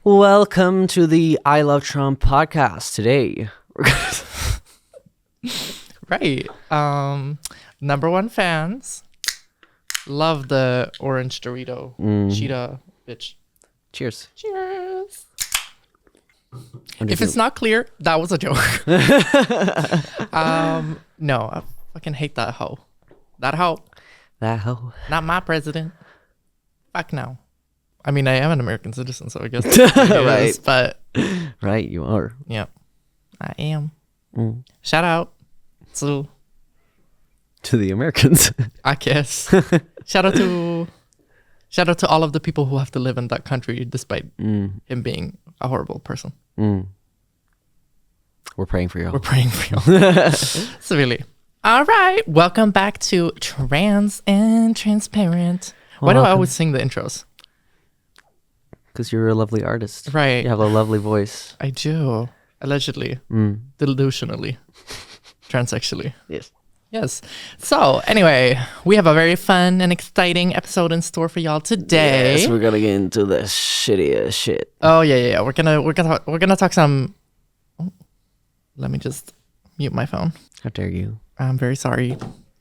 Welcome to the I Love Trump podcast. Today, right. Number one fans love the orange Dorito cheetah bitch. Cheers. Cheers. If it's not clear, that was a joke. No, I fucking hate that hoe. That hoe. Not my president. Fuck no. I mean, I am an American citizen, so I guess Right. is, but Right, you are. yeah, I am. Shout out to The Americans. I guess. Shout out to all of the people who have to live in that country despite him being a horrible person. We're praying for you. We're praying for you. So really. All right. Welcome back to Trans and Transparent. Why do I always sing the intros? Because you're a lovely artist. Right. You have a lovely voice. I do. Allegedly. Delusionally. Transsexually. Yes. Yes. So anyway, we have a very fun and exciting episode in store for y'all today. Yes, we're gonna get into the shittiest shit. Oh yeah. We're gonna talk some. Oh, let me just mute my phone. How dare you? I'm very sorry.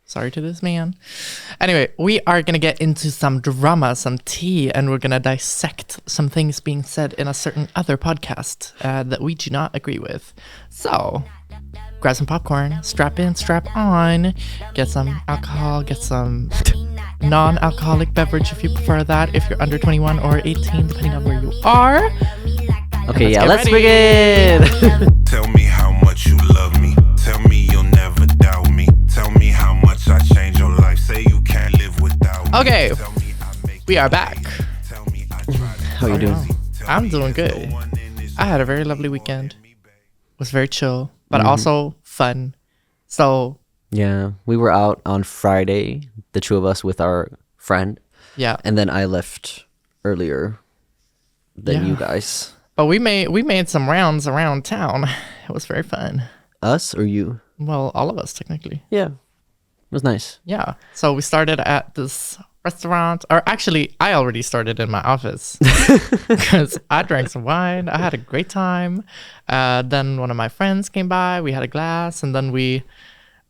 Sorry to this man. Anyway, we are gonna get into some drama, some tea, and we're gonna dissect some things being said in a certain other podcast that we do not agree with. So grab some popcorn, strap in, strap on, get some alcohol, get some non-alcoholic beverage if you prefer that, if you're under 21 or 18, depending on where you are. Okay, let's begin. Tell me how much you love me. Tell me you'll never doubt me. Tell me how much I change your life. Say you can't live without me. Okay, we are back. How you doing? I'm doing good. I had a very lovely weekend. It was very chill, but also fun. So Yeah, we were out on Friday, the two of us with our friend, yeah, and then I left earlier than you guys. but we made some rounds around town. It was very fun. Us or you? Well, all of us technically. Yeah, it was nice. Yeah. So we started at this restaurant, or actually, I already started in my office because I drank some wine. I had a great time. Then one of my friends came by. We had a glass, and then we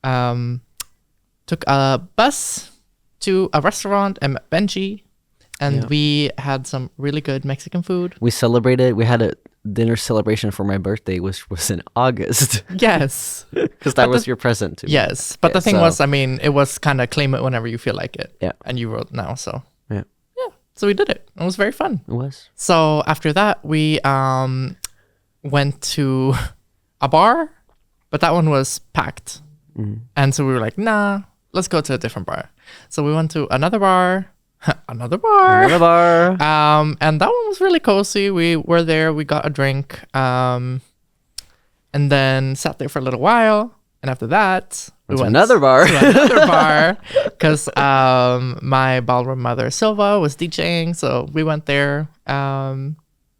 took a bus to a restaurant and met Benji, and we had some really good Mexican food. We celebrated. We had a dinner celebration for my birthday, which was in August. Yes. Because that was your present to me. Yes. But the thing was, I mean, it was kind of claim it whenever you feel like it. Yeah. And you wrote now, so. Yeah. Yeah. So we did it. It was very fun. It was. So after that, we went to a bar, but that one was packed. And so we were like, nah, let's go to a different bar. So we went to another bar. Another bar. And that one was really cozy. We were there, we got a drink, and then sat there for a little while. And after that, we went to another bar. Because my ballroom mother Silva was DJing, so we went there.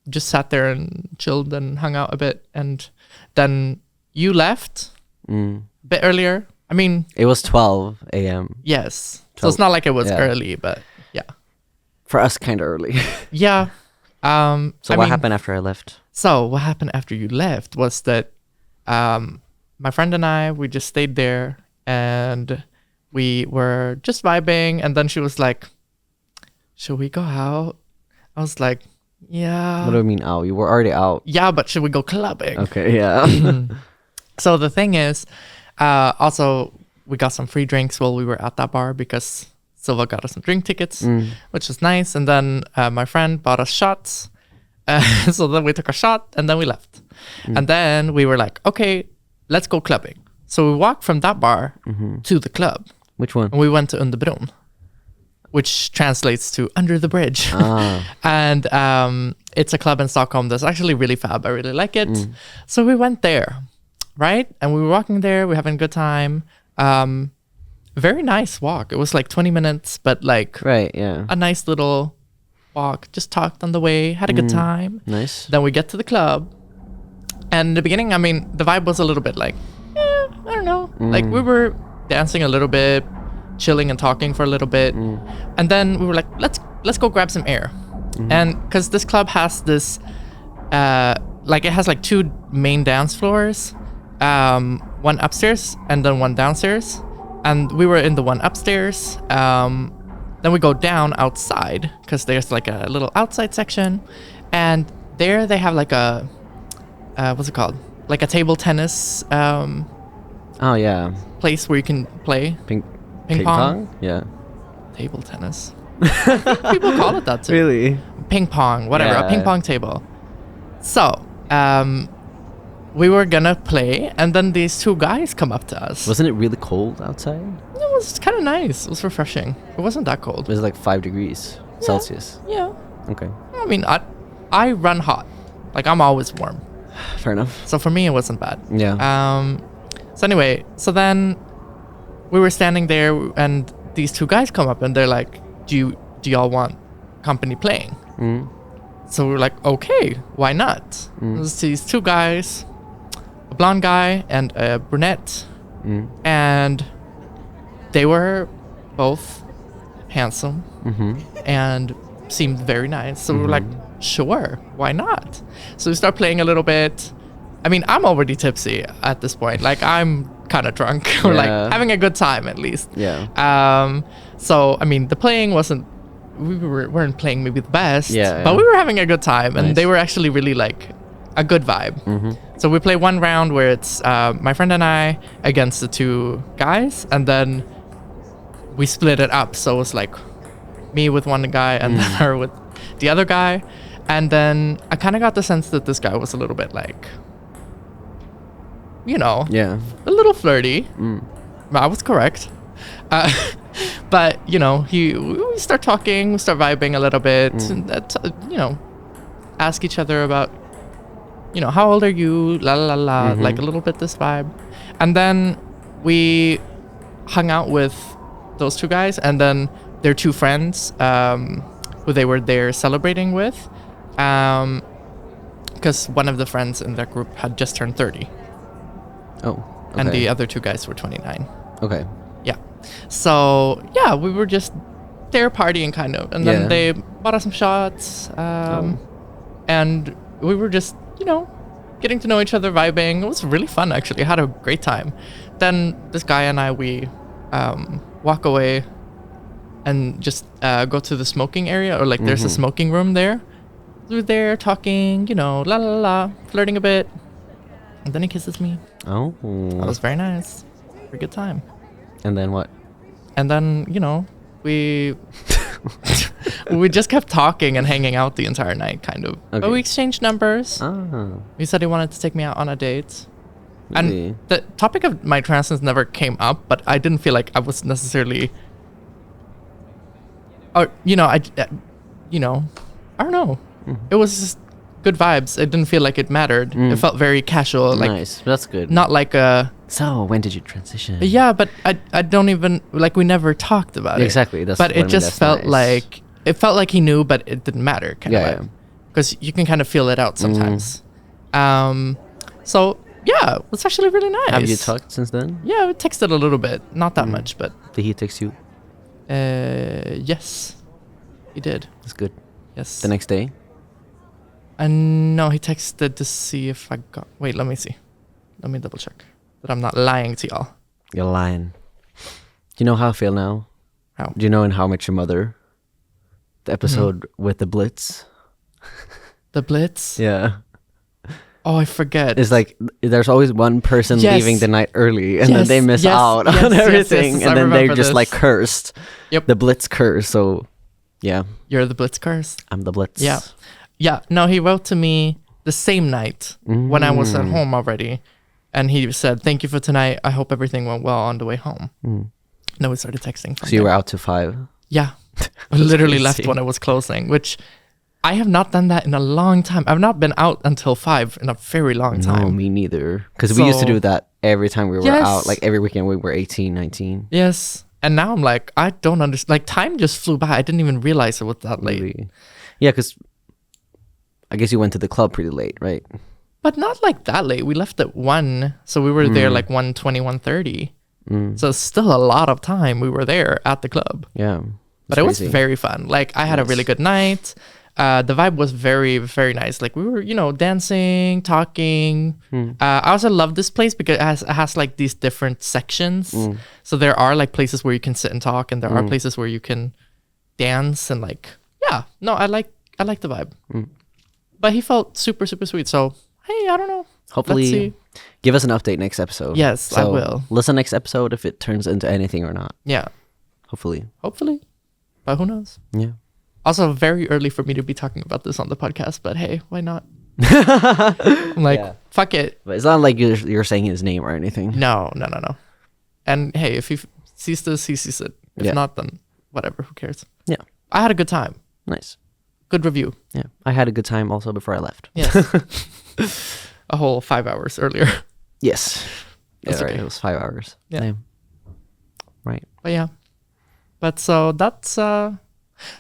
Just sat there and chilled and hung out a bit. And then you left a bit earlier. I mean, it was 12 a.m. Yes. So it's not like it was early, but yeah. For us, kind of early. Yeah. So what happened after I left? So what happened after you left was that my friend and I, we just stayed there and we were just vibing. And then she was like, should we go out? I was like, yeah. What do you mean out? You were already out. Yeah, but should we go clubbing? Okay, yeah. So the thing is, also, we got some free drinks while we were at that bar because Silva got us some drink tickets, which was nice. And then my friend bought us shots. So then we took a shot and then we left. And then we were like, okay, let's go clubbing. So we walked from that bar to the club. Which one? And we went to Under Bron, which translates to under the bridge. And it's a club in Stockholm that's actually really fab. I really like it. So we went there, right? And we were walking there. We were having a good time. Very nice walk. It was like 20 minutes, but like a nice little walk. Just talked on the way, had a good time. Nice. Then we get to the club. And in the beginning, I mean, the vibe was a little bit like, I don't know. Like we were dancing a little bit, chilling and talking for a little bit. And then we were like, let's go grab some air. And because this club has this like it has like 2 main dance floors, one upstairs and then one downstairs, and we were in the one upstairs. Then we go down outside because there's like a little outside section, and there they have like a what's it called, like a table tennis Oh yeah. place where you can play Ping pong. Yeah. Table tennis. People call it that too. Really? Ping pong, whatever, a Yeah. ping pong table. So, we were gonna play, and then these 2 guys come up to us. Wasn't it really cold outside? It was kind of nice. It was refreshing. It wasn't that cold. It was like 5 degrees Celsius. Yeah. Okay. I mean, I run hot. Like, I'm always warm. Fair enough. So for me, it wasn't bad. Yeah. So anyway, so then we were standing there, and these 2 guys come up, and they're like, do y'all want company playing? Mm. So we're like, okay, why not? There's these 2 guys, a blonde guy and a brunette, and they were both handsome and seemed very nice. So we were like, sure, why not? So we start playing a little bit. I mean, I'm already tipsy at this point. Like, I'm kind of drunk, or like having a good time at least. Yeah. So I mean, the playing wasn't. We weren't playing maybe the best. Yeah. But we were having a good time, and Nice. they were actually really like a good vibe. So we play one round where it's my friend and I against the 2 guys, and then we split it up. So it was like me with one guy and then her with the other guy. And then I kind of got the sense that this guy was a little bit like, you know, Yeah. a little flirty. I was correct. But, you know, we start talking, we start vibing a little bit, and you know, ask each other about, you know, how old are you, la la la, like a little bit this vibe. And then we hung out with those 2 guys, and then their 2 friends who they were there celebrating with, because one of the friends in that group had just turned 30, Oh. Okay. and the other 2 guys were 29. Okay. Yeah. So, yeah, we were just there partying kind of. And then Yeah. they bought us some shots. And we were just, you know, getting to know each other, vibing. It was really fun, actually. I had a great time. Then this guy and I, we walk away and just go to the smoking area. Or, like, there's a smoking room there. We were there talking, you know, la la la, flirting a bit. And then he kisses me. Oh. That was very nice. Very good time. And then what? And then, you know, we we just kept talking and hanging out the entire night, kind of. Okay. But we exchanged numbers. Ah. He said he wanted to take me out on a date. Really? And the topic of my transness never came up, but I didn't feel like I was necessarily... Or, you know, I don't know. It was just good vibes. It didn't feel like it mattered. It felt very casual. Like, Nice. That's good. not like a... So when did you transition? Yeah, but I don't even, like, we never talked about it. Exactly. That's But what I it mean, just that's felt nice. like, it felt like he knew, but it didn't matter, kind Yeah, of. Because you can kind of feel it out sometimes. So, yeah, it was actually really nice. Have you talked since then? Yeah, we texted a little bit. Not that much, but Did he text you? yes, he did. That's good. Yes. The next day? No, he texted to see if I got... Wait, let me see. Let me double check that I'm not lying to y'all. You're lying. Do you know how I feel now? How? Do you know in How I Met Your Mother? The episode with the Blitz? The Blitz? Yeah. Oh, I forget. It's like there's always one person Yes. leaving the night early and then Yes, they miss yes, out yes, on yes, everything yes, I and then they're remember just this. like cursed. Yep. The Blitz curse. So yeah, You're the Blitz curse. I'm the Blitz. Yeah. Yeah. No, he wrote to me the same night when I was at home already. And he said, "Thank you for tonight. I hope everything went well on the way home." Then we started texting. From So you were there. out to 5? Yeah. I literally left crazy. when it was closing, which I have not done that in a long time. I've not been out until 5 in a very long No, time. me neither. Because we used to So- do that every time we were Yes. out. Like every weekend we were 18, 19. Yes. And now I'm like, I don't understand. Like, time just flew by. I didn't even realize it was that late. Really. Yeah, because I guess you went to the club pretty late, right? But not like that late. We left at 1. So we were there like 1:20, 1:30. So it's still a lot of time we were there at the club. Yeah. But it was very fun. Like, I had a really good night. The vibe was very, very nice. Like we were, dancing, talking. I also love this place because it has like these different sections. So there are like places where you can sit and talk, and there are places where you can dance and like, I like the vibe. But he felt super, super sweet. So hey, I don't know. Hopefully, give us an update next episode. Yes, I will. Listen next episode if it turns into anything or not. Yeah. Hopefully. But who knows? Yeah. Also, very early for me to be talking about this on the podcast, but hey, why not? I'm like, fuck it. But it's not like you're saying his name or anything. No. And hey, if he sees this, he sees it. If not, then whatever, who cares? Yeah. I had a good time. Nice. Good review. Yeah. I had a good time also before I left. Yes. A whole 5 hours earlier. Yes. That's Right. okay. It was 5 hours. Yeah. Damn. Right. But yeah. But so that's how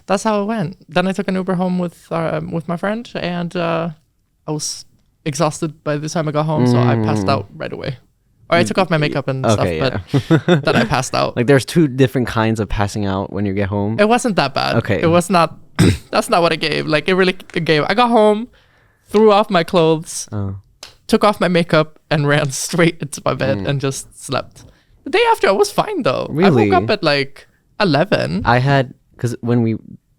it went. Then I took an Uber home with my friend, and I was exhausted by the time I got home, so I passed out right away. Or I took off my makeup and stuff, but then I passed out. Like there's 2 different kinds of passing out when you get home. It wasn't that bad. Okay. It was not. That's not what it gave. Like it really gave. I got home, threw off my clothes, took off my makeup, and ran straight into my bed and just slept. The day after, I was fine though. Really? I woke up at like 11. I had, because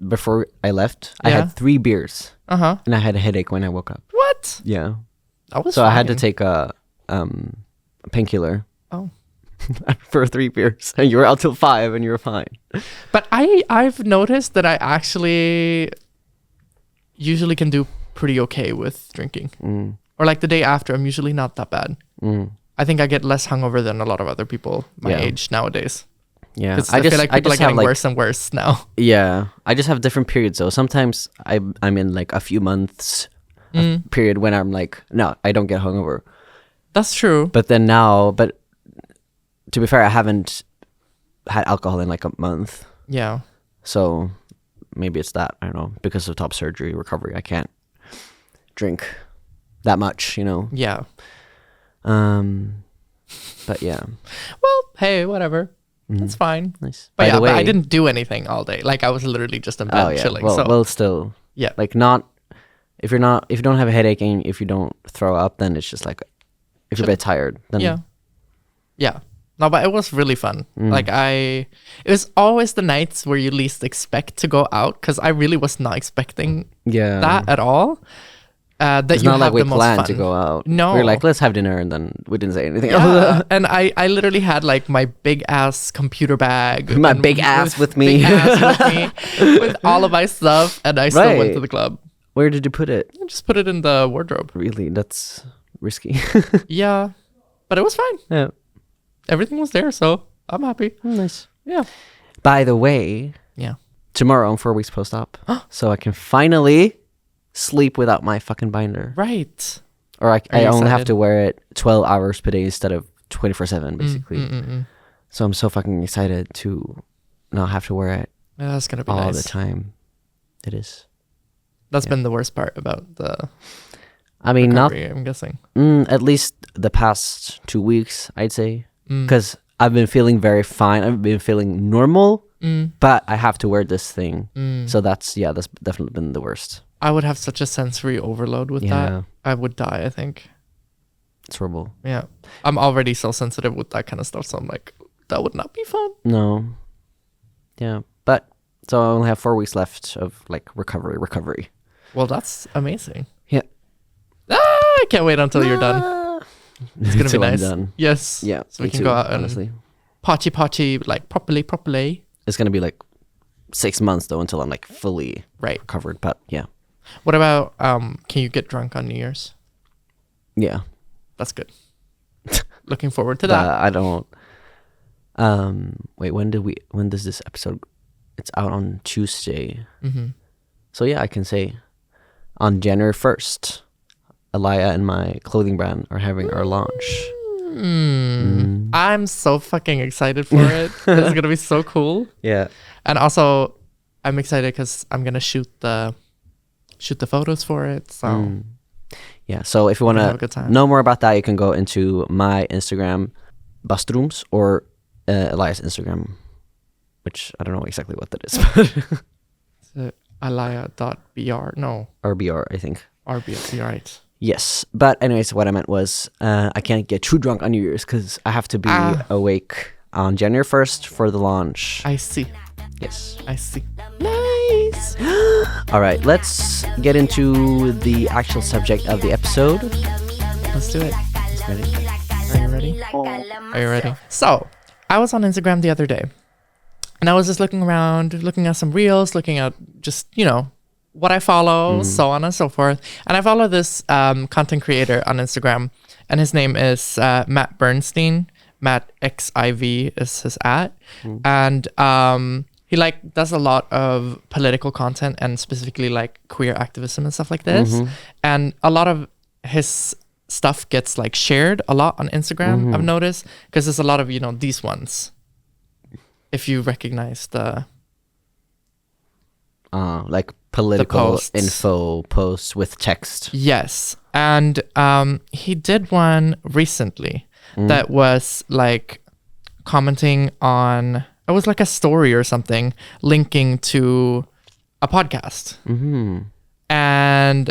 before I left, I had 3 beers. And I had a headache when I woke up. What? Yeah. I was So fine. I had to take a painkiller. Oh. For 3 beers. And you were out till 5 and you were fine. But I've noticed that I actually usually can do pretty okay with drinking. Or like the day after, I'm usually not that bad. I think I get less hungover than a lot of other people my age nowadays. Yeah. I feel like people are getting worse and worse now. Yeah. I just have different periods though. Sometimes I'm in like a few months period when I'm like, no, I don't get hungover. That's true. But then to be fair, I haven't had alcohol in like a month. Yeah. So maybe it's that. I don't know. Because of top surgery recovery, I can't drink that much, Yeah. But yeah. Well, hey, whatever. That's fine. Nice. But By the way, but I didn't do anything all day. Like I was literally just in bed chilling. Well, still. Yeah. Like if you don't have a headache and if you don't throw up, then it's just like, if you're a bit tired, then yeah. No, but it was really fun. Like it was always the nights where you least expect to go out, because I really was not expecting that at all. It's you not like have we the most planned fun. to go out. No. We were like, let's have dinner, and then we didn't say anything. Yeah. And I literally had like my big ass computer bag. My big ass with me. With all of my stuff, and I still went to the club. Where did you put it? I just put it in the wardrobe. Really? That's risky. Yeah. But it was fine. Yeah. Everything was there, so I'm happy. Nice. Yeah. By the way, tomorrow I'm 4 weeks post-op, so I can finally sleep without my fucking binder. Right. Or I only have excited? to wear it 12 hours per day instead of 24/7, basically. So I'm so fucking excited to not have to wear it Yeah, that's gonna be all nice. the time. It is. That's been the worst part about the I mean, recovery, I'm guessing. at least the past 2 weeks, I'd say. Because I've been feeling very fine. I've been feeling normal, but I have to wear this thing. So that's definitely been the worst. I would have such a sensory overload with that. I would die, I think. It's horrible. Yeah. I'm already so sensitive with that kind of stuff, so I'm like, that would not be fun. No. Yeah. But, so I only have 4 weeks left of like recovery. Well, that's amazing. Yeah. I can't wait until you're done. It's going to be Until I'm nice. done. Yes. Yeah. So we me can too, go out honestly. and potty, like properly. It's going to be like 6 months though until I'm like fully recovered. But yeah. What about, can you get drunk on New Year's? Yeah. That's good. Looking forward to that. I don't. Wait, when does this episode? It's out on Tuesday. So yeah, I can say on January 1st, Alaya and my clothing brand are having our launch. I'm so fucking excited for it. It's gonna be so cool. Yeah. And also, I'm excited because I'm gonna shoot the photos for it. So yeah. So if you want have a good to time. know more about that, you can go into my Instagram, Bastrooms, or Elias' Instagram, which I don't know exactly what that is. So Alaya.br. No. RBR, I think. RBR. You're right. Yes. But anyways, what I meant was I can't get too drunk on New Year's because I have to be awake on January 1st for the launch. I see. Yes. I see. Nice. All right. Let's get into the actual subject of the episode. Let's do it. Ready? Are you ready? Are you ready? So, I was on Instagram the other day. And I was just looking around, looking at some reels, looking at just, what I follow, so on and so forth. And I follow this content creator on Instagram, and his name is Matt Bernstein. Matt XIV is his @ and he does a lot of political content and specifically queer activism and stuff like this. And a lot of his stuff gets shared a lot on Instagram. I've noticed, because there's a lot of these ones. If you recognize the political info posts with text. Yes. And he did one recently that was commenting on, it was a story or something linking to a podcast. And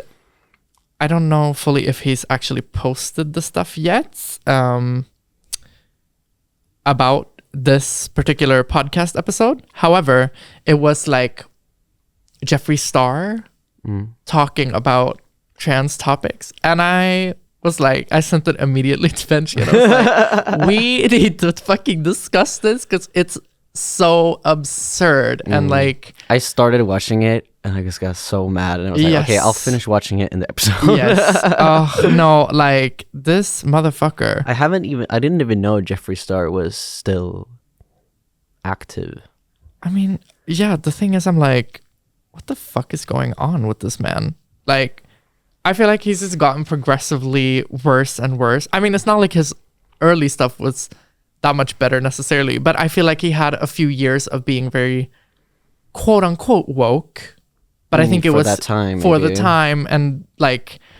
I don't know fully if he's actually posted the stuff yet about this particular podcast episode. However, it was Jeffree Star talking about trans topics, and I was I sent it immediately to Benji, and I was we need to fucking discuss this because it's so absurd. And I started watching it and I just got so mad, and I was okay, I'll finish watching it in the episode. Yes. Oh no, this motherfucker. I didn't even know Jeffree Star was still active. I mean, yeah, the thing is, I'm what the fuck is going on with this man? I feel like he's just gotten progressively worse and worse. I mean, it's not his early stuff was that much better necessarily, but I feel like he had a few years of being very quote unquote woke. But I think it was that time, for maybe. the time, and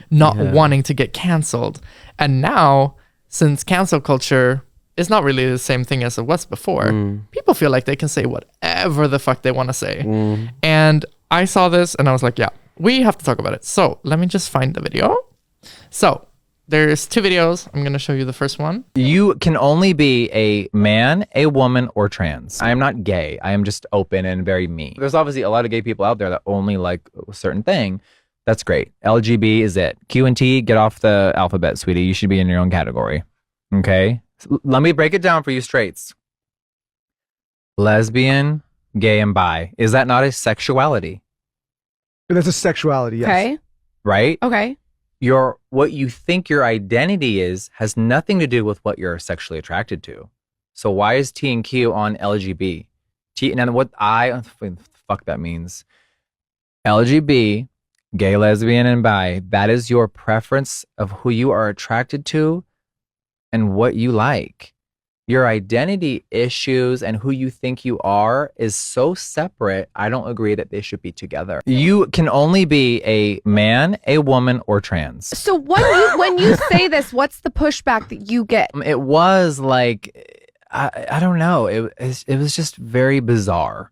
not wanting to get canceled. And now, since cancel culture is not really the same thing as it was before, people feel like they can say whatever the fuck they want to say. And I saw this and I was yeah, we have to talk about it. So let me just find the video. So there's 2 videos. I'm going to show you the first one. You can only be a man, a woman, or trans. I am not gay. I am just open and very me. There's obviously a lot of gay people out there that only like a certain thing. That's great. LGB is it. Q and T, get off the alphabet, sweetie. You should be in your own category. Okay? Let me break it down for you straights. Lesbian, gay, and bi. Is that not a sexuality? That's a sexuality, yes. Okay. Right? Okay. What you think your identity is has nothing to do with what you're sexually attracted to. So why is T and Q on LGB? And what the fuck that means. LGB, gay, lesbian, and bi, that is your preference of who you are attracted to and what you like. Your identity issues and who you think you are is so separate. I don't agree that they should be together. You can only be a man, a woman, or trans. So when you say this, what's the pushback that you get? It was I don't know. It was just very bizarre.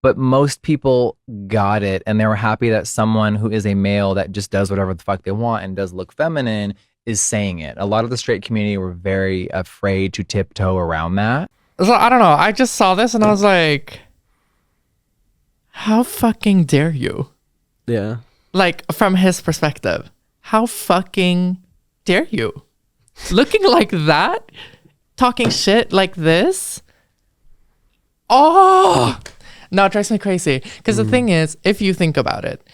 But most people got it, and they were happy that someone who is a male that just does whatever the fuck they want and does look feminine is saying it. A lot of the straight community were very afraid to tiptoe around that. So I don't know. I just saw this and I was how fucking dare you? Yeah. From his perspective, how fucking dare you? Looking like that? Talking shit like this? Oh! No, it drives me crazy. Because the thing is, if you think about it,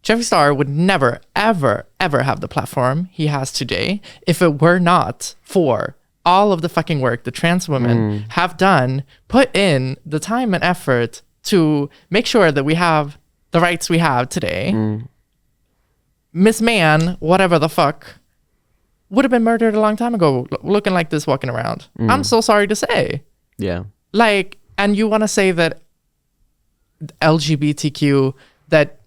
Jeffree Star would never, ever, ever have the platform he has today if it were not for all of the fucking work the trans women have done, put in the time and effort to make sure that we have the rights we have today. Miss Man, whatever the fuck, would have been murdered a long time ago, looking like this, walking around. I'm so sorry to say. Yeah. And you want to say that LGBTQ, that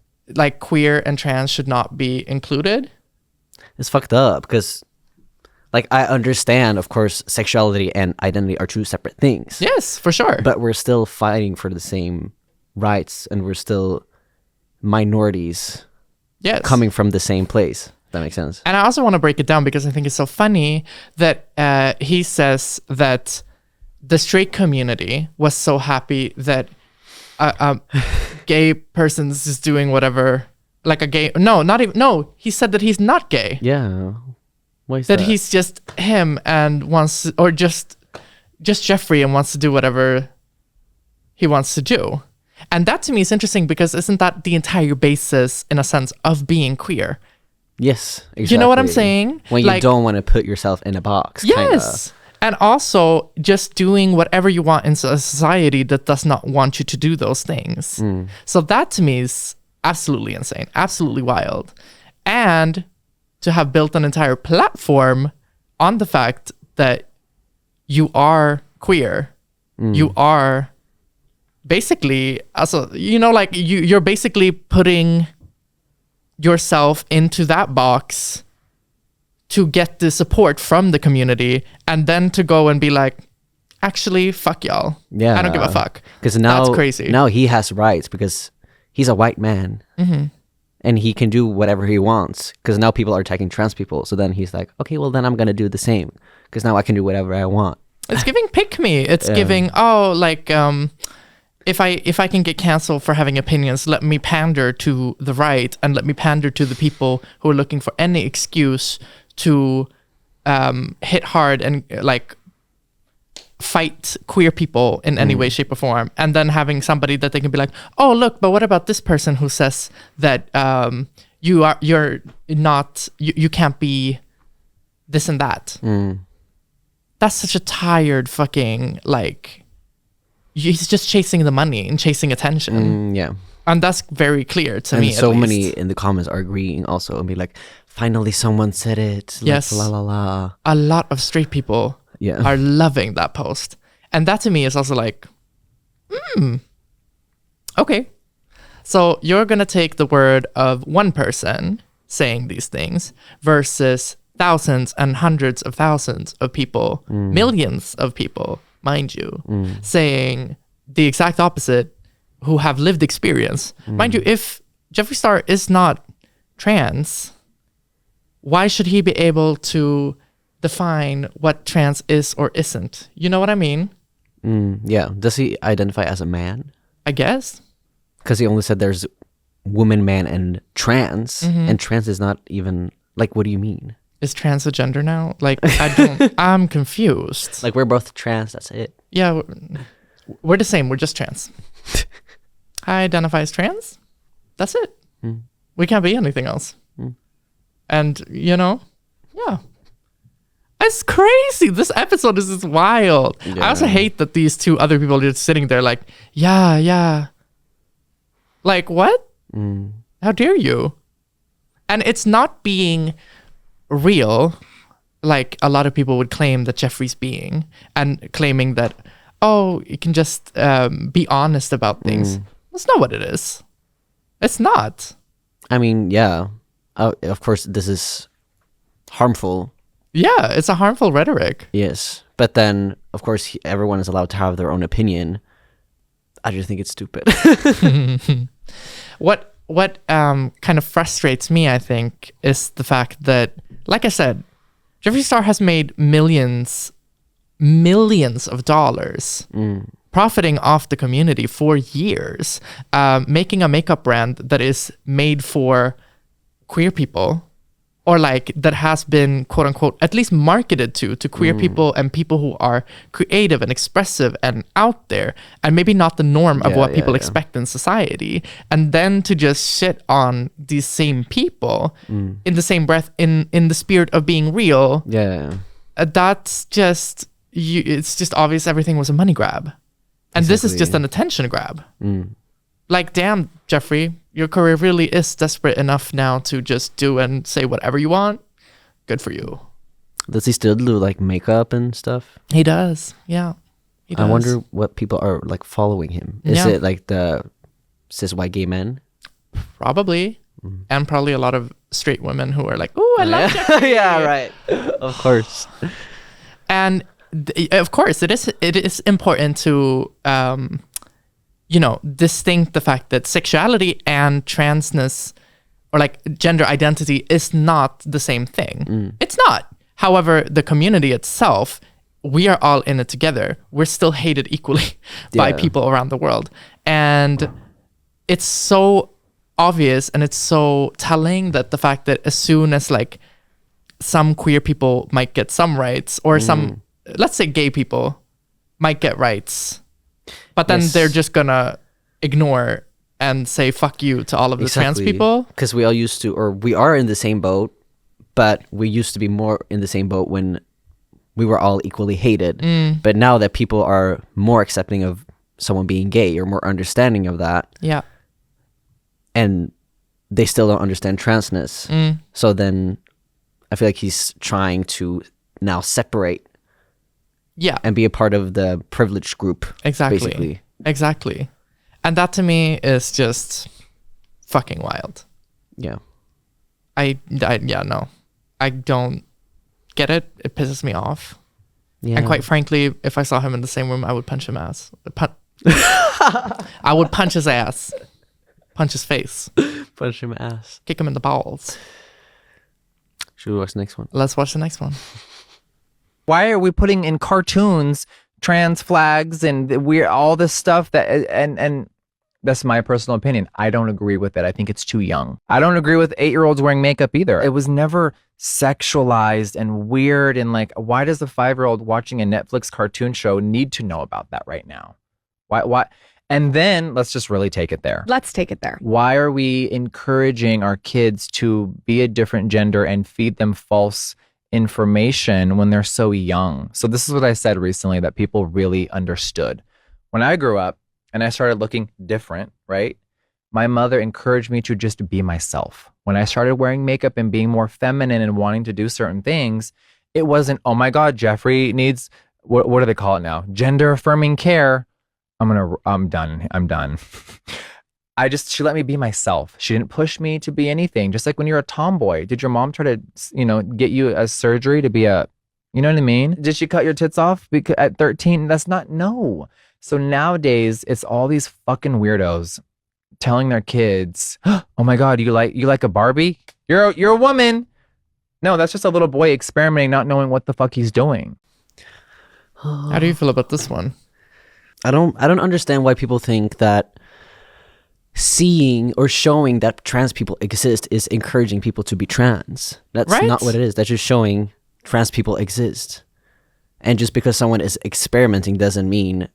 queer and trans should not be included? It's fucked up because I understand, of course, sexuality and identity are two separate things. Yes, for sure. But we're still fighting for the same rights, and we're still minorities Yes. coming from the same place. That makes sense. And I also want to break it down because I think it's so funny that he says that the straight community was so happy that gay person's is doing whatever, like a gay. No, not even. No, he said that he's not gay. Yeah. Why is That that? he's just him and wants, or just Jeffree and wants to do whatever he wants to do. And that to me is interesting because isn't that the entire basis, in a sense, of being queer? Yes, exactly. You know what I'm saying? When you Like- don't want to put yourself in a box. Yes. And also just doing whatever you want in a society that does not want you to do those things. So that to me is absolutely insane, absolutely wild. And to have built an entire platform on the fact that you are queer, you are basically, also, you know, like you're basically putting yourself into that box to get the support from the community, and then to go and be like, actually, fuck y'all. Yeah. I don't give a fuck. Because now, That's crazy. Now he has rights because he's a white man. And he can do whatever he wants. Because now people are attacking trans people. So then he's like, okay, well then I'm going to do the same. Because now I can do whatever I want. It's giving pick me. It's giving, if I can get canceled for having opinions, let me pander to the right and let me pander to the people who are looking for any excuse to hit hard and like fight queer people in any way, shape, or form. And then having somebody that they can be like, oh look, but what about this person who says that you're not, you can't be this and that. That's such a tired fucking, like, he's just chasing the money and chasing attention. Yeah. And that's very clear to And me. so at many least. in the comments are agreeing also and be like, finally someone said it. Like, Yes. La la la. A lot of straight people Yeah. are loving that post. And that to me is also like, okay. So you're going to take the word of one person saying these things versus thousands and hundreds of thousands of people, millions of people, mind you, saying the exact opposite, who have lived experience. Mind you, if Jeffree Star is not trans, why should he be able to define what trans is or isn't? You know what I mean? Yeah. Does he identify as a man? I guess. Because he only said there's woman, man, and trans. And trans is not even, like, what do you mean? Is trans a gender now? Like, I'm confused. Like, we're both trans, that's it. Yeah, we're the same. We're just trans. I identify as trans. That's it. We can't be anything else. And, you know, yeah. It's crazy. This episode is just wild. I also hate that these two other people are just sitting there like, yeah. Like, what? How dare you? And it's not being real, like a lot of people would claim that Jeffree's being, and claiming that, oh, you can just be honest about things. That's not what it is. It's not. I mean, yeah. Of course, this is harmful. Yeah, it's a harmful rhetoric. Yes. But then, of course, everyone is allowed to have their own opinion. I just think it's stupid. What kind of frustrates me, I think, is the fact that, like I said, Jeffree Star has made millions of dollars profiting off the community for years, making a makeup brand that is made for queer people, or like that has been quote unquote at least marketed to queer people and people who are creative and expressive and out there, and maybe not the norm of what people expect in society. And then to just shit on these same people in the same breath, in the spirit of being real, that's just it's just obvious everything was a money grab. And this is just an attention grab. Like, damn, Jeffree, your career really is desperate enough now to just do and say whatever you want. Good for you. Does he still do like makeup and stuff? He does. Yeah. He does. I wonder what people are like following him. Is it like the cis white gay men? Probably. And probably a lot of straight women who are like, oh, I love Jeffree. Yeah, right. Of course. And of course, it is important to distinct the fact that sexuality and transness or like gender identity is not the same thing. It's not. However, the community itself, we are all in it together. We're still hated equally by people around the world. And it's so obvious and it's so telling that the fact that as soon as like some queer people might get some rights or some, let's say gay people might get rights, but then they're just gonna ignore and say fuck you to all of the trans people. Because we all used to, or we are in the same boat, but we used to be more in the same boat when we were all equally hated. But now that people are more accepting of someone being gay or more understanding of that, and they still don't understand transness, so then I feel like he's trying to now separate and be a part of the privileged group. Basically. Exactly. And that to me is just fucking wild. Yeah. No. I don't get it. It pisses me off. Yeah. And quite frankly, if I saw him in the same room, I would punch him I would punch his ass. Punch his face. Punch him ass. Kick him in the balls. Should we watch the next one? Let's watch the next one. Why are we putting in cartoons trans flags and we're all this stuff that and that's my personal opinion. I don't agree with it. I think it's too young. I don't agree with 8-year-olds wearing makeup either. It was never sexualized and weird and like, why does a 5-year-old watching a Netflix cartoon show need to know about that right now? Why? And then let's just really take it there. Let's take it there. Why are we encouraging our kids to be a different gender and feed them false information when they're so young? So this is what I said recently that people really understood. When I grew up and I started looking different, right? My mother encouraged me to just be myself. When I started wearing makeup and being more feminine and wanting to do certain things, it wasn't, oh my God, Jeffree needs, what do they call it now? Gender affirming care. I'm done. She let me be myself. She didn't push me to be anything. Just like when you're a tomboy, did your mom try to, get you a surgery to be a, you know what I mean? Did she cut your tits off at 13? No. So nowadays it's all these fucking weirdos telling their kids, oh my God, you like a Barbie? You're a woman. No, that's just a little boy experimenting, not knowing what the fuck he's doing. How do you feel about this one? I don't understand why people think that seeing or showing that trans people exist is encouraging people to be trans. That's not what it is. That's just showing trans people exist. And just because someone is experimenting doesn't mean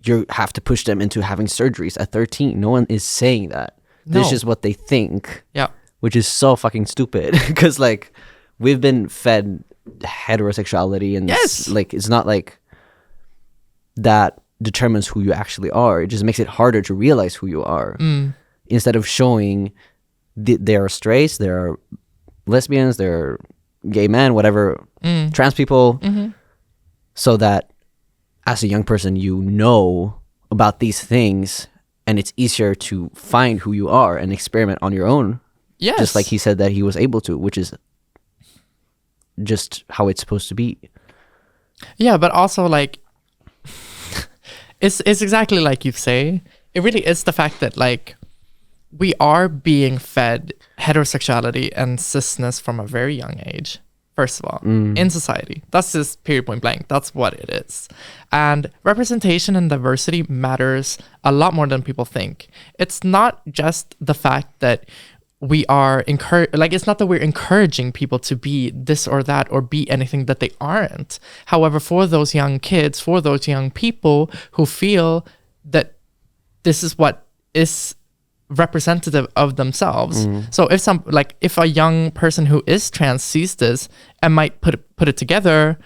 you have to push them into having surgeries at 13. No one is saying that. No. This is what they think. Yeah. Which is so fucking stupid. Because like we've been fed heterosexuality and like it's not like that determines who you actually are. It just makes it harder to realize who you are. Instead of showing there are straights, there are lesbians, there are gay men, whatever, trans people, so that as a young person you know about these things and it's easier to find who you are and experiment on your own. Yes. Just like he said that he was able to, which is just how it's supposed to be. Yeah, but also like it's exactly like you say. It really is the fact that like we are being fed heterosexuality and cisness from a very young age, first of all, in society. That's just period point blank. That's what it is. And representation and diversity matters a lot more than people think. It's not just the fact that we are it's not that we're encouraging people to be this or that or be anything that they aren't. However, for those young kids, for those young people who feel that this is what is representative of themselves. So if a young person who is trans sees this and might put it together,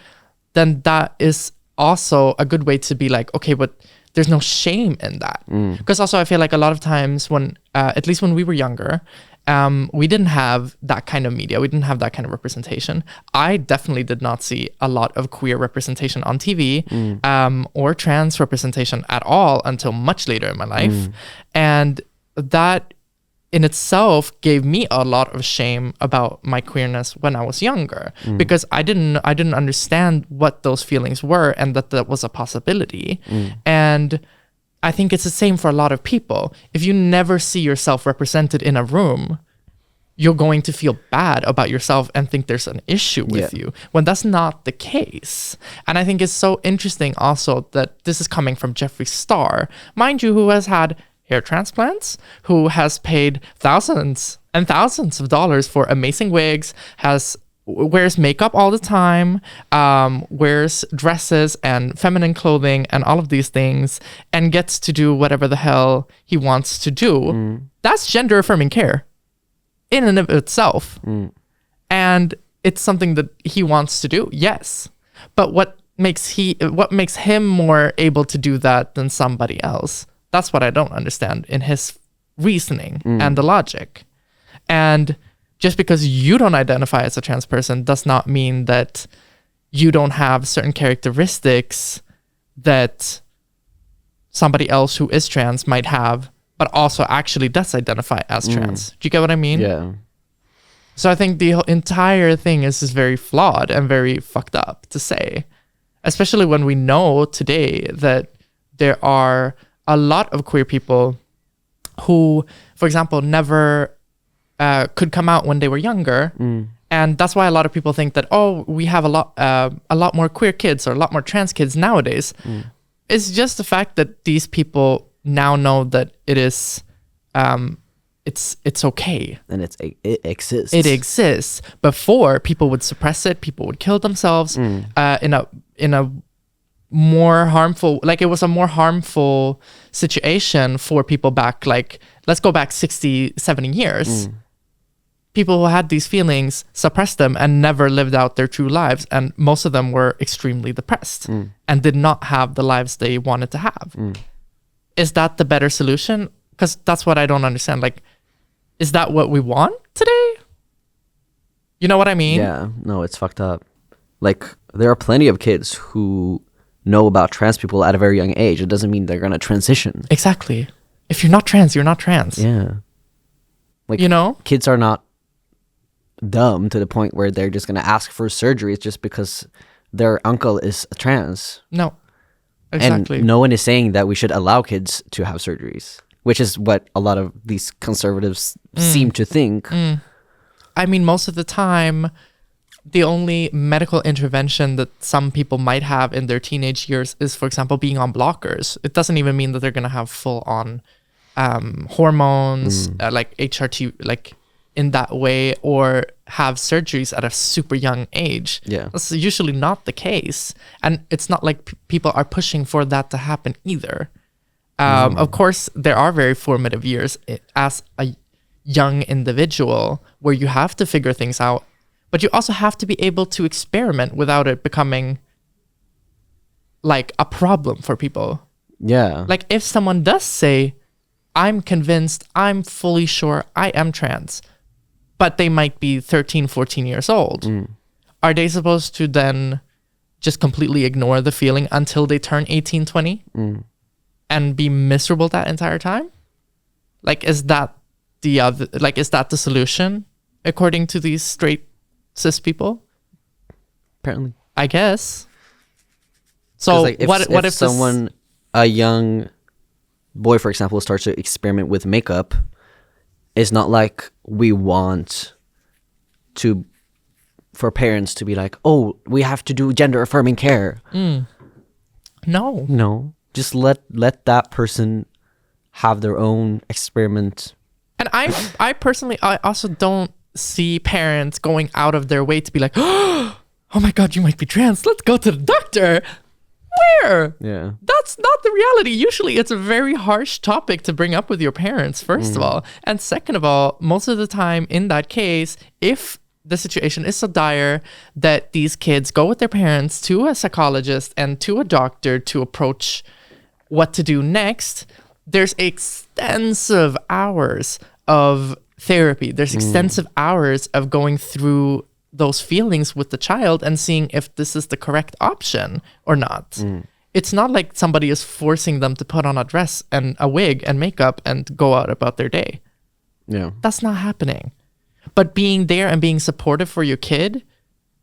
then that is also a good way to be like, okay, but there's no shame in that. Because also I feel like a lot of times when, at least when we were younger, we didn't have that kind of media. We didn't have that kind of representation. I definitely did not see a lot of queer representation on TV or trans representation at all until much later in my life. And that in itself gave me a lot of shame about my queerness when I was younger, because I didn't understand what those feelings were and that was a possibility. And I think it's the same for a lot of people. If you never see yourself represented in a room, you're going to feel bad about yourself and think there's an issue with you, when that's not the case. And I think it's so interesting also that this is coming from Jeffree Star, mind you, who has had hair transplants, who has paid thousands and thousands of dollars for amazing wigs, wears makeup all the time, wears dresses and feminine clothing and all of these things, and gets to do whatever the hell he wants to do. That's gender affirming care in and of itself. And it's something that he wants to do, yes. But what makes him more able to do that than somebody else? That's what I don't understand in his reasoning and the logic. And just because you don't identify as a trans person does not mean that you don't have certain characteristics that somebody else who is trans might have, but also actually does identify as trans. Do you get what I mean? Yeah. So I think the entire thing is just very flawed and very fucked up to say, especially when we know today that there are a lot of queer people who, for example, never could come out when they were younger. And that's why a lot of people think that, we have a lot more queer kids or a lot more trans kids nowadays. It's just the fact that these people now know that it is it's okay, and it exists. It exists. Before, people would suppress it, people would kill themselves in a more harmful, like it was a more harmful situation for people back, like let's go back 60, 70 years. People who had these feelings suppressed them and never lived out their true lives, and most of them were extremely depressed and did not have the lives they wanted to have. Is that the better solution? Because that's what I don't understand. Like, is that what we want today? You know what I mean? Yeah, no, it's fucked up. Like, there are plenty of kids who know about trans people at a very young age. It doesn't mean they're going to transition. Exactly. If you're not trans, you're not trans. Yeah. Like, you know? Kids are not dumb to the point where they're just going to ask for surgeries just because their uncle is trans. No. Exactly. And no one is saying that we should allow kids to have surgeries, which is what a lot of these conservatives seem to think. I mean, most of the time, the only medical intervention that some people might have in their teenage years is, for example, being on blockers. It doesn't even mean that they're going to have full-on hormones, like HRT, like in that way, or have surgeries at a super young age. Yeah. That's usually not the case. And it's not like people are pushing for that to happen either. Of course, there are very formative years as a young individual where you have to figure things out, but you also have to be able to experiment without it becoming like a problem for people. Yeah. Like if someone does say, I'm convinced, I'm fully sure I am trans, but they might be 13, 14 years old. Are they supposed to then just completely ignore the feeling until they turn 18, 20 and be miserable that entire time? Like, is that the solution according to these straight cis people? Apparently. I guess. So like if someone, a young boy, for example, starts to experiment with makeup, it's not like we want for parents to be like, oh, we have to do gender affirming care. No, just let that person have their own experiment. And I personally, I also don't see parents going out of their way to be like, oh my God, you might be trans, let's go to the doctor. Where? Yeah. That's not the reality. Usually it's a very harsh topic to bring up with your parents, first of all. And second of all, most of the time in that case, if the situation is so dire that these kids go with their parents to a psychologist and to a doctor to approach what to do next, there's extensive hours of therapy. There's extensive hours of going through those feelings with the child and seeing if this is the correct option or not. It's not like somebody is forcing them to put on a dress and a wig and makeup and go out about their day. Yeah. That's not happening. But being there and being supportive for your kid,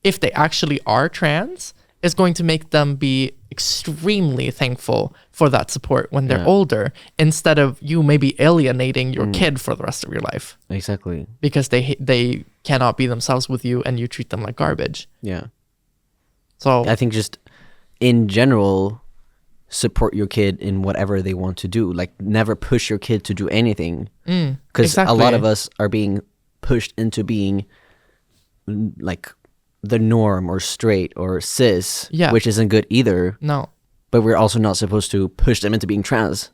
if they actually are trans, is going to make them be extremely thankful for that support when they're older, instead of you maybe alienating your kid for the rest of your life. Exactly. Because they cannot be themselves with you and you treat them like garbage. Yeah. So I think just in general, support your kid in whatever they want to do. Like, never push your kid to do anything. Because a lot of us are being pushed into being like the norm or straight or cis, which isn't good either. No. But we're also not supposed to push them into being trans.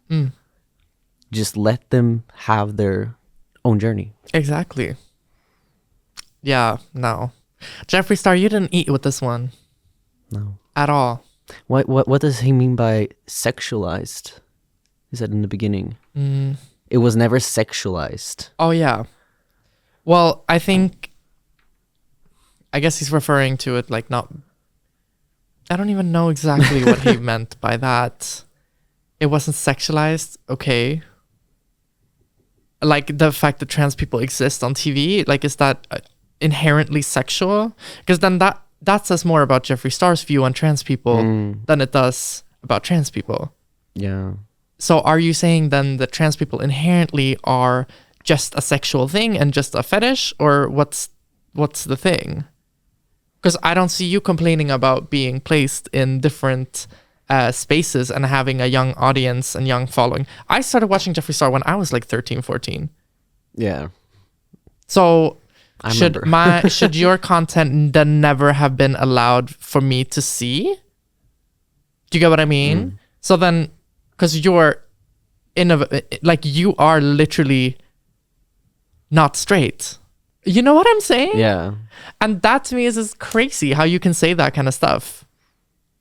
Just let them have their own journey. Exactly. Yeah, no. Jeffree Star, you didn't eat with this one. No. At all. What does he mean by sexualized? He said in the beginning. It was never sexualized. Oh, yeah. Well, I guess he's referring to it like not... I don't even know exactly what he meant by that. It wasn't sexualized. Okay. Like the fact that trans people exist on TV, like, is that inherently sexual? Because then that says more about Jeffree Star's view on trans people than it does about trans people. Yeah. So are you saying then that trans people inherently are just a sexual thing and just a fetish, or what's the thing? Because I don't see you complaining about being placed in different spaces and having a young audience and young following. I started watching Jeffree Star when I was like 13, 14. Yeah. So I should your content then never have been allowed for me to see? Do you get what I mean? So then, because you are literally not straight. You know what I'm saying? Yeah. And that to me is just crazy how you can say that kind of stuff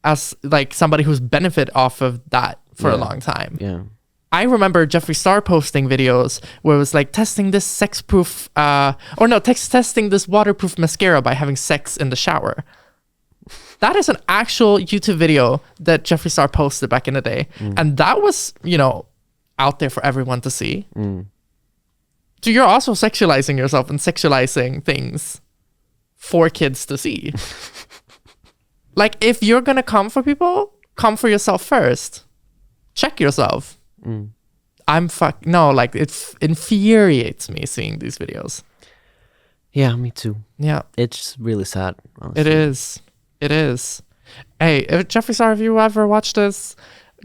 as like somebody who's benefited off of that for a long time. Yeah. I remember Jeffree Star posting videos where it was like testing this testing this waterproof mascara by having sex in the shower. That is an actual YouTube video that Jeffree Star posted back in the day. And that was, out there for everyone to see. So you're also sexualizing yourself and sexualizing things for kids to see. Like, if you're gonna come for people, come for yourself first. Check yourself. It infuriates me seeing these videos. Yeah, me too. Yeah. It's really sad, honestly. It is. Hey, if Jeffree Star, if you ever watch this,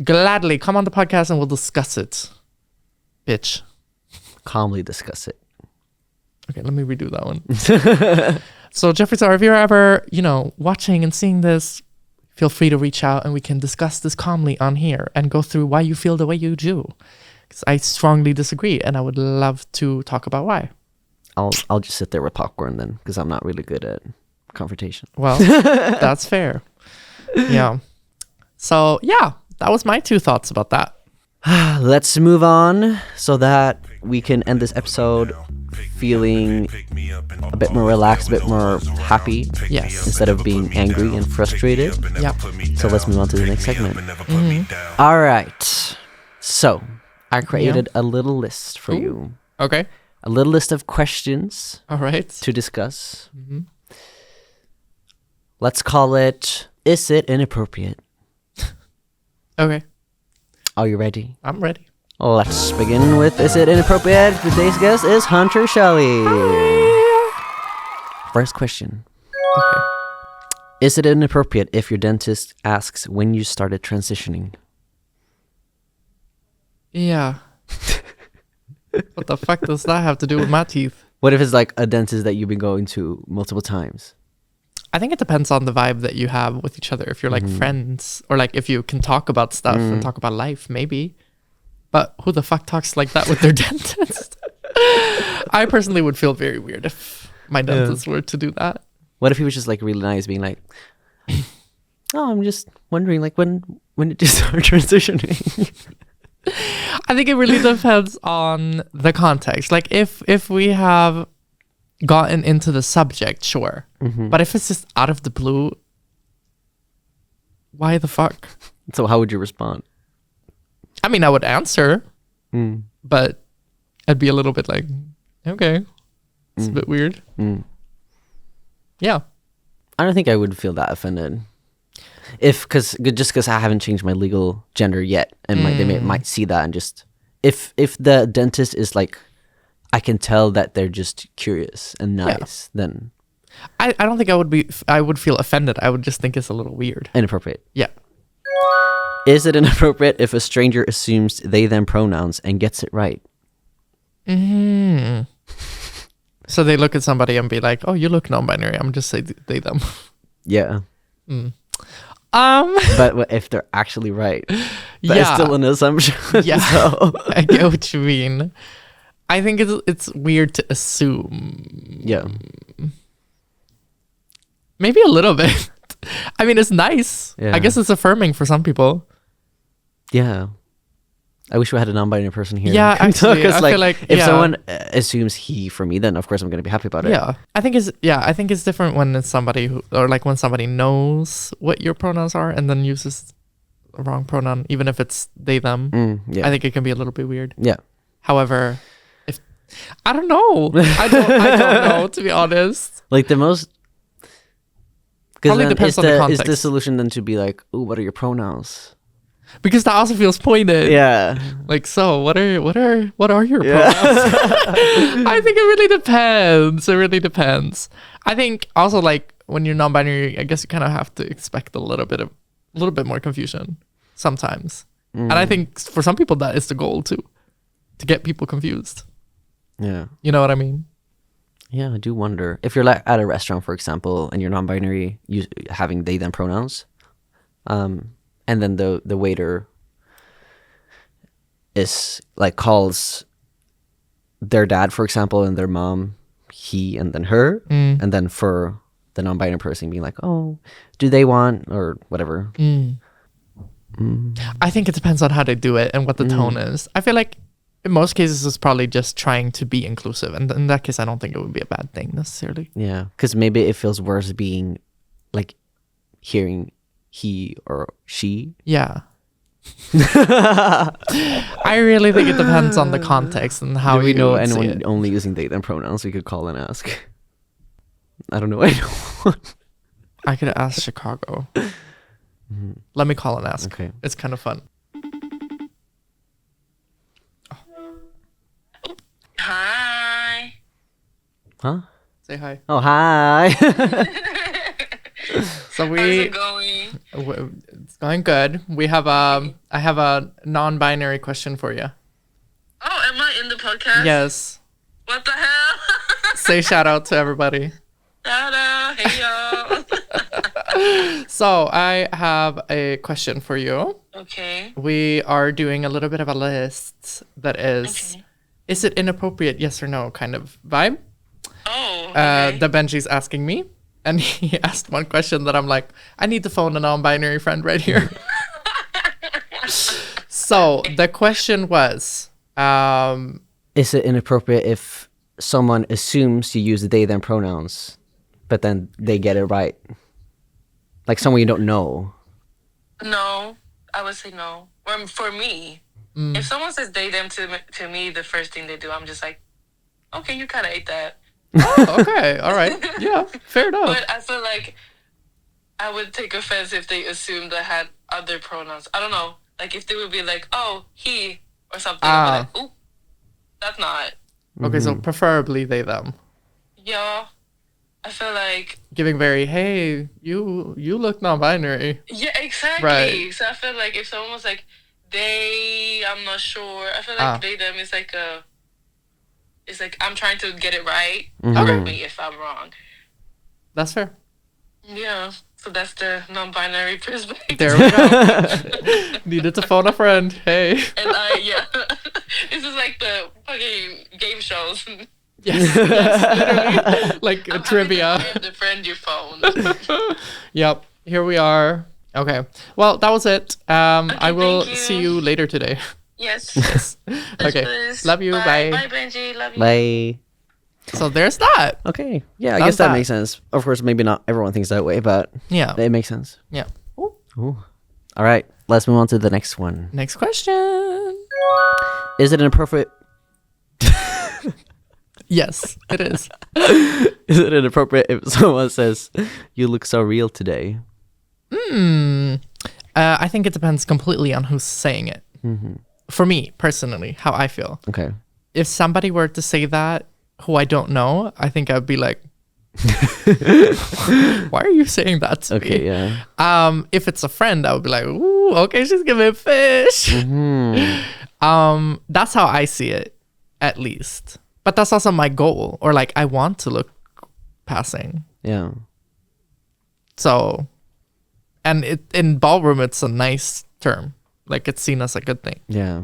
gladly come on the podcast and we'll discuss it. Bitch. Calmly discuss it. Okay, let me redo that one. So Jeffree Star, if you're ever, watching and seeing this, feel free to reach out and we can discuss this calmly on here and go through why you feel the way you do. Because I strongly disagree and I would love to talk about why. I'll just sit there with popcorn then, because I'm not really good at confrontation. Well, that's fair. Yeah. So, yeah, that was my 2 thoughts about that. Let's move on so that we can end this episode feeling a bit more relaxed, a bit more happy. Yes. Instead of being angry and frustrated. Yep. So let's move on to the next segment. All right. So I created a little list for you. Okay. A little list of questions All right. to discuss. Let's call it, Is It Inappropriate? Okay. Are you ready? I'm ready. Let's begin with Is It Inappropriate? Today's guest is Hunter Shelley. First question. Okay. Is it inappropriate if your dentist asks when you started transitioning? Yeah. What the fuck does that have to do with my teeth? What if it's like a dentist that you've been going to multiple times? I think it depends on the vibe that you have with each other. If you're like friends, or like if you can talk about stuff and talk about life, maybe. But who the fuck talks like that with their dentist? I personally would feel very weird if my dentist were to do that. What if he was just like really nice, being like, "Oh, I'm just wondering, like, when did you start transitioning?" I think it really depends on the context. Like if we have gotten into the subject, sure. But if it's just out of the blue, why the fuck? So how would you respond? I mean, I would answer, but I'd be a little bit like, okay, it's a bit weird. Yeah. I don't think I would feel that offended. because I haven't changed my legal gender yet, and they might see that and just if the dentist is like, I can tell that they're just curious and nice, then I don't think I would feel offended. I would just think it's a little weird. inappropriate. Yeah. Is it inappropriate if a stranger assumes they them pronouns and gets it right? So they look at somebody and be like, "Oh, you look non-binary." I'm just say they them. Yeah. Um. But if they're actually right, but it's Yeah. still an assumption. Yeah. So, I get what you mean. I think it's weird to assume. yeah. Maybe a little bit. I mean, it's nice. Yeah. I guess it's affirming for some people. Yeah. I wish we had a non-binary person here. Yeah, actually, 'Cause, I feel like, if yeah. someone assumes he for me, then of course I'm going to be happy about it. Yeah. I think it's different when it's somebody who, or like when somebody knows what your pronouns are and then uses a wrong pronoun, even if it's they them. Yeah. I think it can be a little bit weird. Yeah. However, I don't know. I don't know, to be honest. Like the most. Probably depends on the Is the context. solution then to be like, "Ooh, what are your pronouns?" Because that also feels pointed. Yeah. Like, so what are your Yeah. pronouns? I think it really depends. It really depends. I think also like when you're non-binary, I guess you kind of have to expect a little bit more confusion sometimes. And I think for some people that is the goal too, to get people confused. Yeah. You know what I mean? Yeah, I do wonder if you're like at a restaurant, for example, and you're non-binary, having they them pronouns, and then the waiter is like calls their dad, for example, and their mom he, and then her, and then for the non-binary person being like, oh, do they want or whatever. I think it depends on how they do it and what the tone is. I feel like in most cases it's probably just trying to be inclusive, and in that case I don't think it would be a bad thing necessarily. Yeah, because maybe it feels worse being like hearing he or she. Yeah. I really think it depends on the context and how Do we you know would say anyone it. only using they them pronouns we could call and ask? I don't know anyone. I could ask Chicago. Let me call and ask. Okay. It's kind of fun. Hi. Huh? Say hi. Oh, hi. So How's it going? it's going good. We have I have a non-binary question for you. Oh, am I in the podcast? Yes. What the hell? Say shout out to everybody. Shout out. Hey, y'all. So I have a question for you. Okay. We are doing a little bit of a list that is, Okay. is it inappropriate, yes or no kind of vibe? Oh, okay. That Benji's asking me. And he asked one question that I'm like, I need to phone a non-binary friend right here. So the question was, Is it inappropriate if someone assumes you use they them pronouns, but then they get it right? Like someone you don't know. No, I would say no. Or for me, if someone says they, them to me, the first thing they do, I'm just like, okay, you kind of ate that. oh, okay, all right. Yeah, fair enough. But I feel like I would take offense if they assumed I had other pronouns. I don't know. Like if they would be like, oh, he or something. I'd be like, ooh, that's not. Okay, so preferably they, them. Yeah. I feel like. Giving very, hey, you look non-binary. Yeah, exactly. Right. So I feel like if someone was like, they, I'm not sure. I feel like they, them is like a. It's like I'm trying to get it right. Correct me if I'm wrong. That's fair. Yeah. So that's the non-binary perspective. There we go. Needed to phone a friend. Hey. And yeah. This is like the fucking game shows. Yes, literally. Like a trivia. I have the friend you phone. Yep. Here we are. Okay. Well, that was it. I will thank you. see you later today. Yes. Okay. Yes. Love you. Bye. Bye, Benji. Love you. Bye. So there's that. Okay. Yeah, I That's guess that that. makes sense. Of course, maybe not everyone thinks that way, but Yeah. it makes sense. Yeah. Ooh. All right. Let's move on to the next one. Next question. Is it inappropriate? Yes, it is. Is it inappropriate if someone says, "You look so real today"? I think it depends completely on who's saying it. For me, personally, how I feel. Okay. If somebody were to say that who I don't know, I think I'd be like, why are you saying that to Okay, me? yeah. If it's a friend, I would be like, ooh, okay, she's giving fish. That's how I see it, at least. But that's also my goal, or like I want to look passing. Yeah. So, and in ballroom, it's a nice term. Like it's seen as a good thing. Yeah.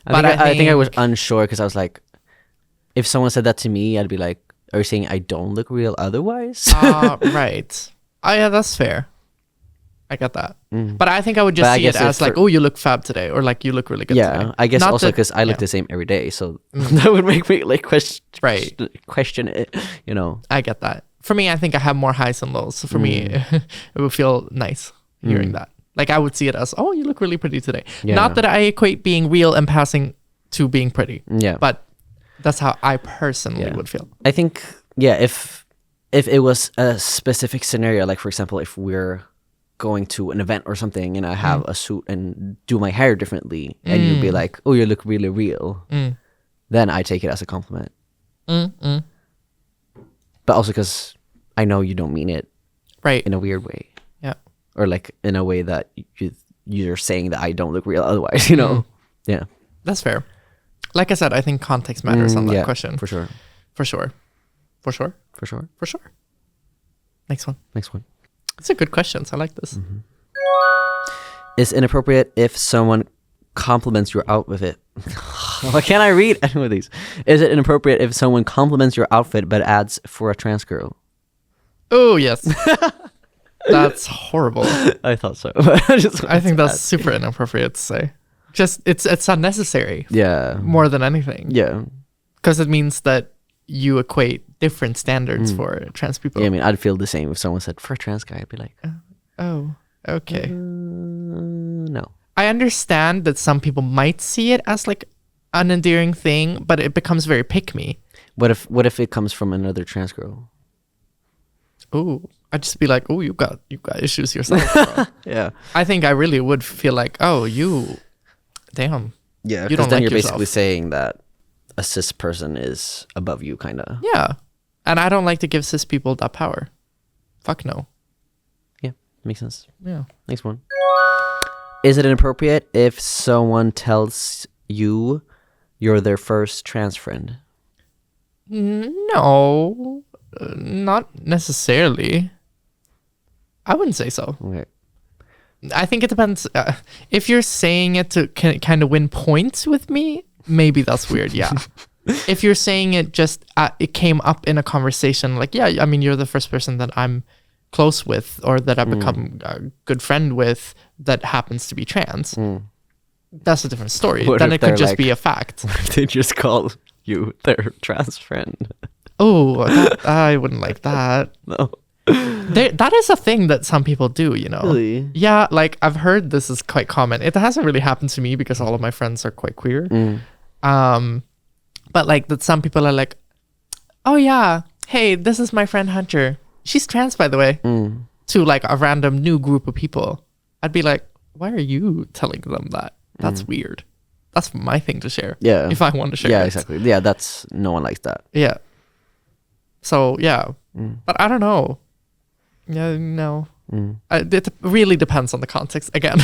But I think I was think- unsure because I was like, if someone said that to me, I'd be like, are you saying I don't look real otherwise? Right. Oh yeah, that's fair. I get that. But I think I would But just I see it guess as if like, for- oh, you look fab today, or like you look really good Yeah, today. I guess Not also that- because I look yeah. the same every day, so that would make me like question it, you know. I get that. For me, I think I have more highs and lows. So for me, it would feel nice hearing that. Like I would see it as, oh, you look really pretty today. Yeah. Not that I equate being real and passing to being pretty. Yeah. But that's how I personally would feel. I think if it was a specific scenario, like for example, if we're going to an event or something and I have a suit and do my hair differently and you'd be like, oh, you look really real, then I take it as a compliment. But also because I know you don't mean it Right. in a weird way, Yeah. or like in a way that you're saying that I don't look real otherwise, you know. Yeah. That's fair. Like I said, I think context matters on that yeah, question. for sure. For sure. For sure. For sure. For sure. Next one. Next one. It's a good question. I like this. Is inappropriate if someone compliments your outfit. Why can't I read any of these? Is it inappropriate if someone compliments your outfit but adds for a trans girl? Oh, yes. That's horrible. I thought so. But I think that's super inappropriate to say. Just it's unnecessary yeah. more than anything. Yeah. Because it means that you equate different standards for trans people. Yeah, I mean, I'd feel the same if someone said for a trans guy. I'd be like, Oh, okay. no. I understand that some people might see it as like an endearing thing, but it becomes very pick me. What if it comes from another trans girl? Ooh, I'd just be like, oh, you got issues yourself, bro. Yeah. I think I really would feel like, oh, damn. Yeah. You Because don't then like you're basically yourself. saying that a cis person is above you, kind of. Yeah. And I don't like to give cis people that power. Fuck no. Yeah. Makes sense. Yeah. Next one. Is it inappropriate if someone tells you you're their first trans friend? No, not necessarily. I wouldn't say so. Okay. I think it depends. If you're saying it to kind of win points with me, maybe that's weird. Yeah. If you're saying it just, it came up in a conversation, like, yeah, I mean, you're the first person that I'm close with or that I've become a good friend with that happens to be trans. That's a different story. What Then if it could they're just like- be a fact. They just call you their trans friend. Oh, I wouldn't like that. No. That is a thing that some people do, you know. Really? Yeah, like I've heard this is quite common. It hasn't really happened to me because all of my friends are quite queer. But like that some people are like, oh yeah, hey, this is my friend Hunter. She's trans, by the way. To like a random new group of people. I'd be like, why are you telling them that? That's weird. That's my thing to share. Yeah. If I want to share Yeah, it. exactly. Yeah, that's no one likes that. Yeah. So yeah, but I don't know. Yeah, no. It really depends on the context. Again,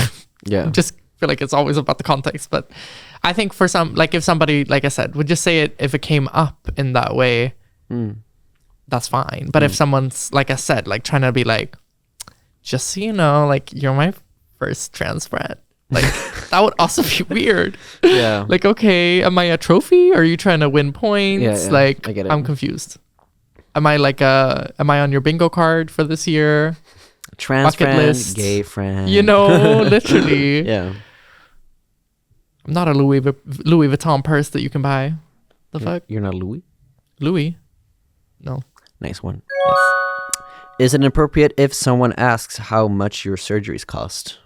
Yeah. just feel like it's always about the context. But I think for some, like if somebody, like I said, would just say it if it came up in that way, that's fine. But if someone's, like I said, like trying to be like, just so you know, like you're my first trans friend, like that would also be weird. Yeah. Like, okay, am I a trophy? Are you trying to win points? Yeah, yeah, Like, I get it. I'm confused. Am I on your bingo card for this year? Trans bucket friend, list. gay friend. You know, literally. Yeah. I'm not a Louis Vuitton purse that you can buy. The fuck? You're not Louis? Louis? No. Nice one. Yes. Is it inappropriate if someone asks how much your surgeries cost?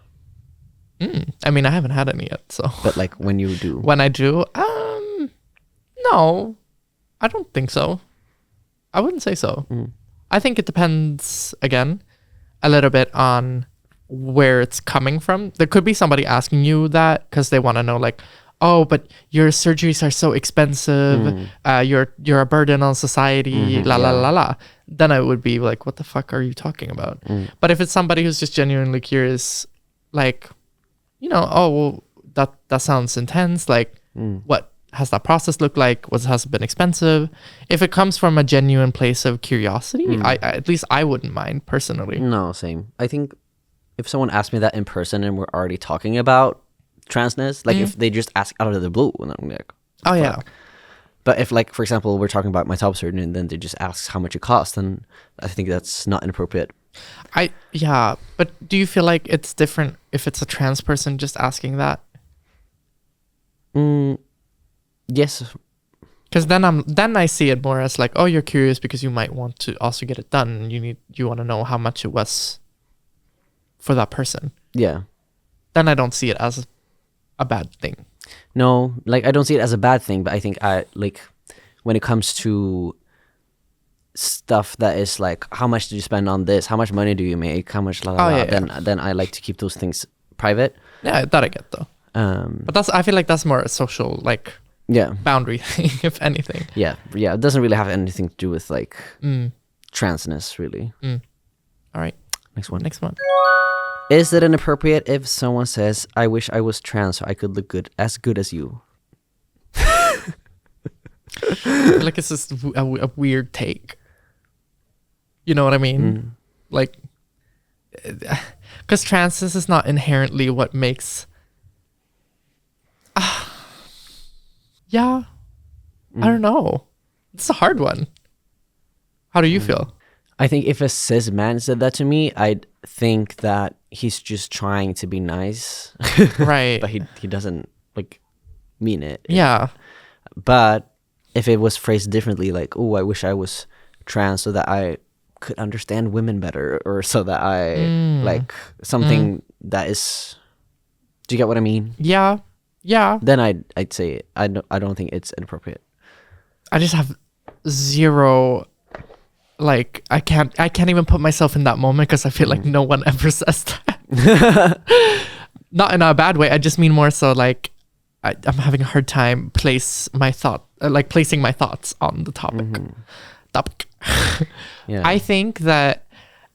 I mean, I haven't had any yet, so. But like when you do. When I do, no, I don't think so. I wouldn't say so. I think it depends, again, a little bit on where it's coming from. There could be somebody asking you that because they want to know like, oh, but your surgeries are so expensive. You're a burden on society. La la la la. Then I would be like, what the fuck are you talking about? But if it's somebody who's just genuinely curious, like, you know, oh, well, that sounds intense. Like, what has that process looked like? Has it been expensive? If it comes from a genuine place of curiosity, I at least I wouldn't mind personally. No, same. I think if someone asked me that in person and we're already talking about transness, like if they just ask out of the blue, and I'm like, oh yeah. But if, like, for example, we're talking about my top surgery and then they just ask how much it costs, then I think that's not inappropriate. But do you feel like it's different if it's a trans person just asking that? Yes. Because then I see it more as like, oh, you're curious because you might want to also get it done. You want to know how much it was for that person. Yeah. Then I don't see it as a bad thing. No, like, I don't see it as a bad thing, but I think when it comes to stuff that is like, how much do you spend on this? How much money do you make? How much then I like to keep those things private. Yeah, that I get though. But I feel like that's more a social boundary thing, if anything. Yeah. It doesn't really have anything to do with like transness, really. All right. Next one. Is it inappropriate if someone says, I wish I was trans so I could look good as you? I feel like it's just a weird take. You know what I mean? Like, because transness is not inherently what makes... yeah. I don't know. It's a hard one. How do you feel? I think if a cis man said that to me, I'd think that he's just trying to be nice. Right. But he doesn't like mean it. Yeah. But if it was phrased differently, like, oh, I wish I was trans so that I could understand women better, or so that I like something that is, do you get what I mean? Yeah. Then I'd say I don't think it's inappropriate. I just have zero, like, I can't even put myself in that moment because I feel like no one ever says that. Not in a bad way. I just mean more so like I'm having a hard time placing my thoughts on the topic. Yeah. I think that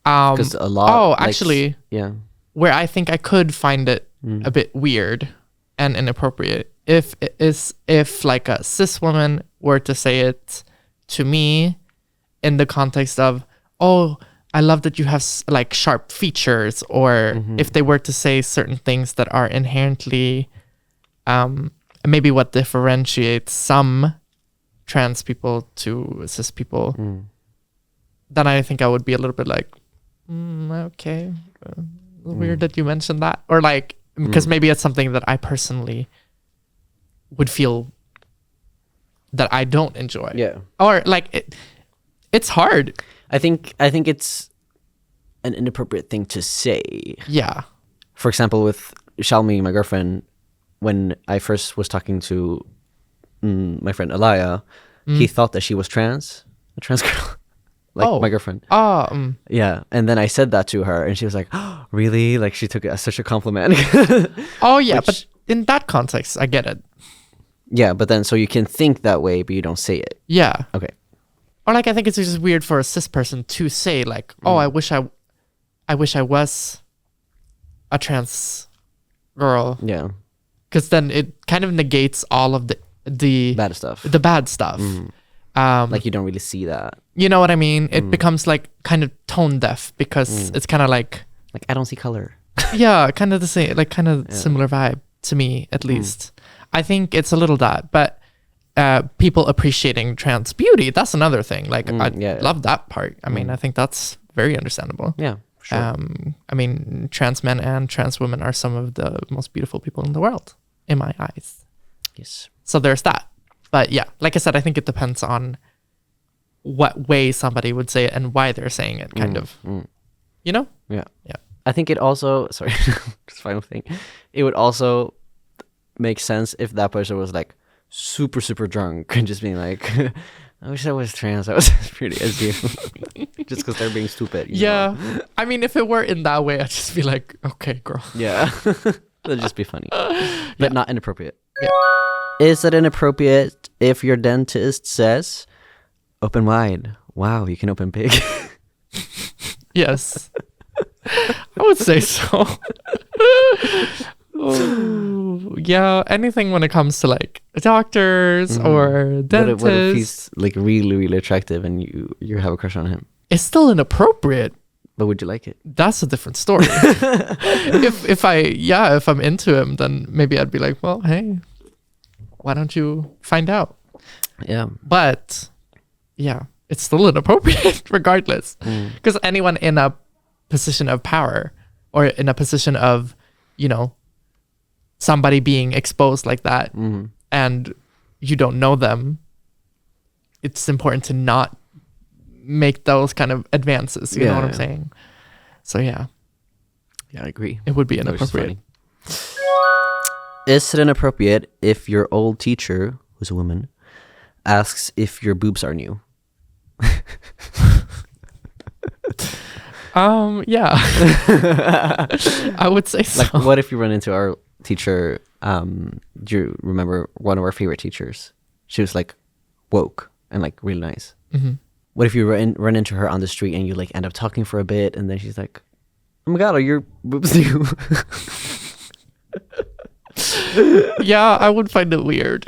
because a lot. Actually, yeah. Where I think I could find it a bit weird and inappropriate if like a cis woman were to say it to me in the context of, oh, I love that you have like sharp features, or if they were to say certain things that are inherently maybe what differentiates some trans people to cis people, then I think I would be a little bit like, okay, weird that you mentioned that, or like, because maybe it's something that I personally would feel that I don't enjoy. Yeah. Or like it's hard. I think it's an inappropriate thing to say. Yeah. For example, with Shalmi, my girlfriend, when I first was talking to my friend Alaya, he thought that she was a trans girl. Like my girlfriend. Yeah. And then I said that to her and she was like, oh, really? Like, she took it as such a compliment. Oh yeah, but in that context, I get it. Yeah, but then so you can think that way, but you don't say it. Yeah. Okay. Or like, I think it's just weird for a cis person to say like, oh, I wish I was a trans girl. Yeah. Because then it kind of negates all of the Bad stuff. The bad stuff. Like, you don't really see that. You know what I mean? It becomes like kind of tone deaf because it's kind of like I don't see color. Yeah, kind of the same, like kind of similar vibe to me, at least. I think it's a little that, but people appreciating trans beauty, that's another thing. Like, I love that part. I mean, I think that's very understandable. Yeah, for sure. I mean, trans men and trans women are some of the most beautiful people in the world, in my eyes. Yes. So there's that. But yeah, like I said, I think it depends on what way somebody would say it and why they're saying it, kind of. You know? Yeah. Yeah. I think it also, sorry, just final thing. It would also make sense if that person was like super, super drunk and just being like, I wish I was trans. I was as pretty as you. Just because they're being stupid. You know? I mean, if it were in that way, I'd just be like, okay, girl. Yeah. That'd just be funny. But not inappropriate. Yeah. Is it inappropriate if your dentist says, open wide? Wow, you can open big. Yes. I would say so. Oh, yeah, anything when it comes to like doctors or dentists. What if he's like really, really attractive and you have a crush on him? It's still inappropriate. But would you like it? That's a different story. if I'm into him, then maybe I'd be like, well, hey, why don't you find out? Yeah. But yeah, it's still inappropriate regardless. Because anyone in a position of power or in a position of, you know, somebody being exposed like that and you don't know them, it's important to not make those kind of advances. You know what I'm saying? So yeah. Yeah, I agree. It would be That was just inappropriate. funny. Is it inappropriate if your old teacher, who's a woman, asks if your boobs are new? Yeah. I would say so. Like, what if you run into our teacher? Do you remember one of our favorite teachers? She was like woke and like really nice. What if you run into her on the street and you like end up talking for a bit and then she's like, oh my god, are your boobs new? Yeah, I would find it weird.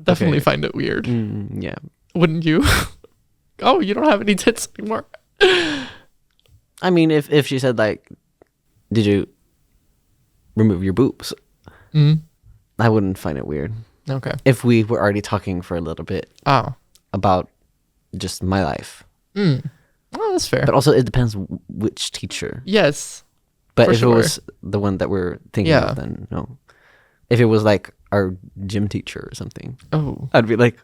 Definitely find it weird. Yeah. Wouldn't you? Oh, you don't have any tits anymore. I mean, if she said like, did you remove your boobs? I wouldn't find it weird. Okay. If we were already talking for a little bit Oh. about just my life. Well, that's fair. But also it depends which teacher. Yes. But for if sure. it was the one that we're thinking Yeah. of, then no. If it was like our gym teacher or something, Oh. I'd be like,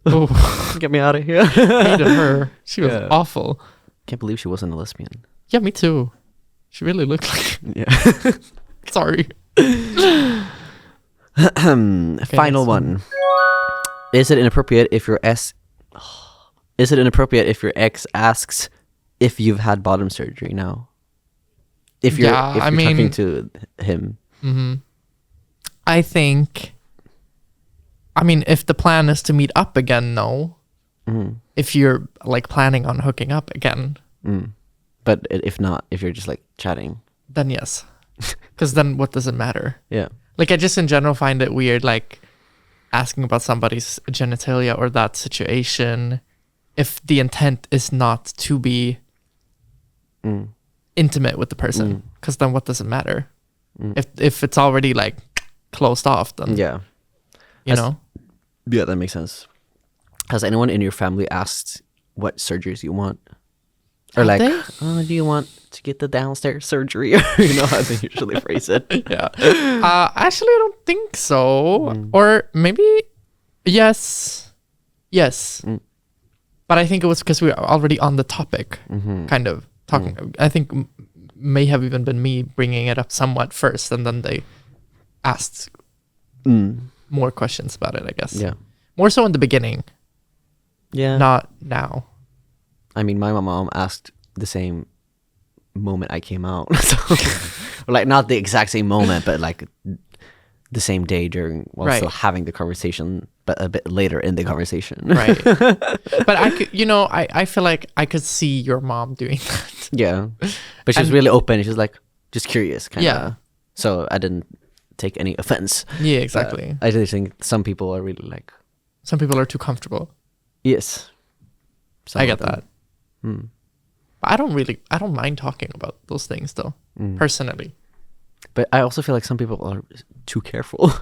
Oh. get me out of here. Hated her. She was Yeah. awful. Can't believe she wasn't a lesbian. Yeah, me too. She really looked like. Yeah. Sorry. Final next one. Is it inappropriate if your ex asks if you've had bottom surgery now? If you're talking to him. I think. I mean, if the plan is to meet up again, no. If you're like planning on hooking up again, But if not, if you're just like chatting. then yes. Because then what does it matter? Yeah. Like, I just in general find it weird, like asking about somebody's genitalia or that situation if the intent is not to be intimate with the person. Because then what does it matter? If it's already like closed off, then Yeah. you know. Yeah, that makes sense. Has anyone in your family asked what surgeries you want? Or Have like, they? do you want to get the downstairs surgery? You know how they usually phrase it. Yeah. Actually, I don't think so. Or maybe yes. But I think it was because we were already on the topic, kind of talking. I think may have even been me bringing it up somewhat first, and then they asked more questions about it, I guess. Yeah. More so in the beginning, Yeah. not now. I mean, my mom asked the same moment I came out. So, or like, not the exact same moment, but like the same day while Right. still having the conversation, but a bit later in the conversation. Right. But I could, I feel like I could see your mom doing that. Yeah. But she's And- really open. She's like, just curious, kind of. Yeah. So I didn't take any offense. Yeah, exactly. I just think some people are really like, Some people are too comfortable. yes. Some I of get them. that. But I don't mind talking about those things though, personally. But I also feel like some people are too careful.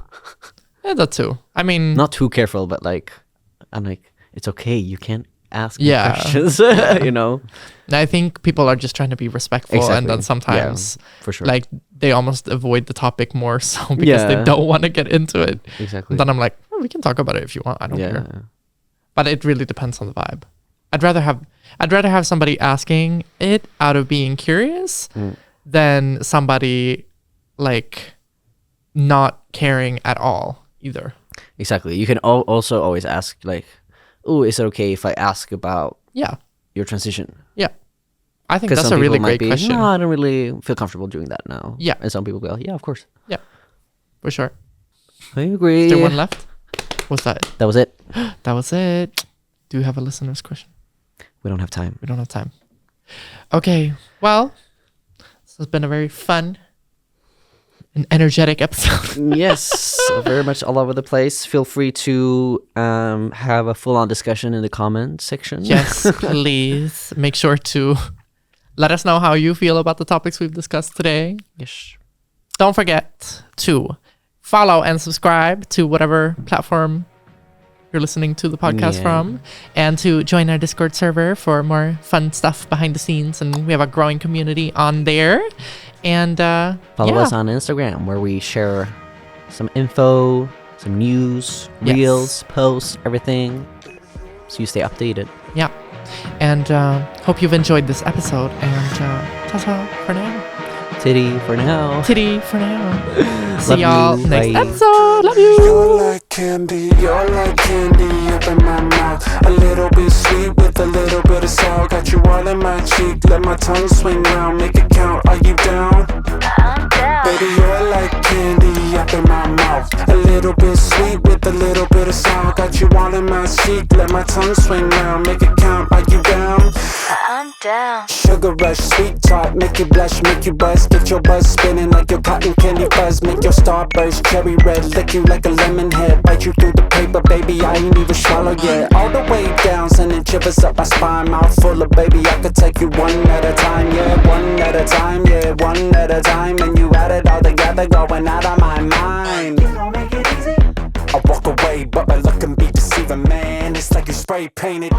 Yeah, that too. I mean, Not too careful, but like, I'm like, it's okay. You can't ask me Yeah. questions, you know? I think people are just trying to be respectful, and then sometimes, for sure. like, they almost avoid the topic more so because they Yeah. don't want to get into it. Exactly. And then I'm like, oh, we can talk about it if you want. I don't yeah. care. But it really depends on the vibe. I'd rather have somebody asking it out of being curious than somebody like not caring at all either. Exactly. You can also always ask like, oh, is it okay if I ask about Yeah. your transition? Yeah. I think 'Cause that's some a really people might great be, question. No, I don't really feel comfortable doing that now. Yeah. And some people go, yeah, of course. Yeah. For sure. I agree. Is there one left? What's that? That was it. That was it. Do you have a listener's question? We don't have time. We don't have time. Okay. Well, this has been a very fun and energetic episode. Yes, very much all over the place. Feel free to have a full-on discussion in the comment section. Yes, please. Make sure to let us know how you feel about the topics we've discussed today. Yes. Don't forget to follow and subscribe to whatever platform you're listening to the podcast from, and to join our Discord server for more fun stuff behind the scenes. And we have a growing community on there. And follow us on Instagram, where we share some info, some news, reels, posts, everything, so you stay updated. Yeah. And hope you've enjoyed this episode. And ta-ta for now. Titty for now. Titty for now. See Love y'all you. next Bye. episode. Love you. You're like candy up in my mouth. A little bit sweet with a little bit of salt. Got you all in my cheek, let my tongue swing round. Make it count, are you down? I'm down. Baby, you're like candy up in my mouth. A little bit sweet with a little bit of salt. Got you all in my cheek, let my tongue swing round. Make it count, are you down? I'm down. Sugar rush, sweet talk, make you blush, make you buzz. Get your buzz spinning like your cotton candy fuzz. Make your star burst, cherry red. Lick you like a lemon head. Bite you through the paper, baby, I ain't even swallow yet. All the way down, sending shivers up my spine. Mouth full of baby, I could take you one at a time. Yeah, one at a time, yeah, one at a time. And you add it all together, going out of my mind. You don't make it easy. I walk away, but my look can be deceiving, man. It's like you spray painted.